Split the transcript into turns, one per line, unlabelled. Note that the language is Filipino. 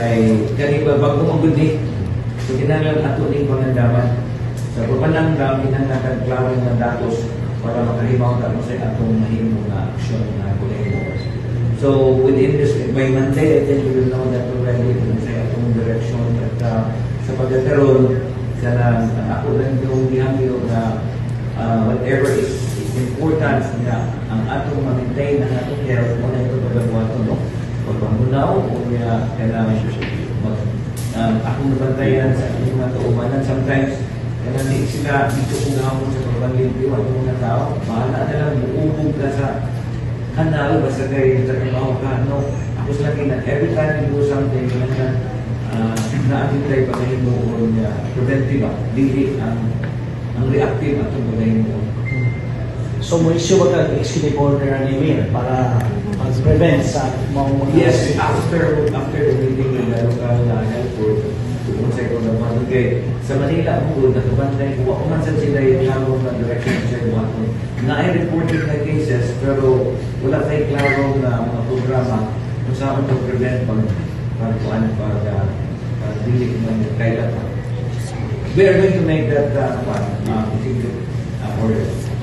kay kaniba bago magudi. So kinahanglan ato ning pangandaman. Sa papanang dami nang nakagklaro nga datos para makahibaw ta sa atong mahimo nga aksyon na kulay. So within this, by Monday, I think we will know that already kung sa atong direction at sa pagkakaroon sana ako rin yung gihangyo na whatever is important nga ang atong ma-maintain ang atong health mo na ito pagkakuha no? Pagpamunaw o kailangan akong nabantayan sa ating mga kaumanan. Sometimes kaya hindi sila dito kung nahamon sa pagpalimpyo at mga tao mahala na lang buubog ka sa kanal basta kayo sa trabaho ka no? Ako sa lagi na every time you do something na-ating tayo pagkahin mo o preventive dili ang reactive at ang pagkahin mo.
So mo issue ba ka executive order ni Mayor para mag-prevent sa mga
yes, after the meeting ng local health board kung sa ito naman okay sa Manila po nakabantay ko ako man sa sila yung hamon na direction sa Iwato na ay reported na cases pero wala tayo klaro na mga programa kung saan to prevent pagkuhan dili ng kailan. We are going to make that executive order.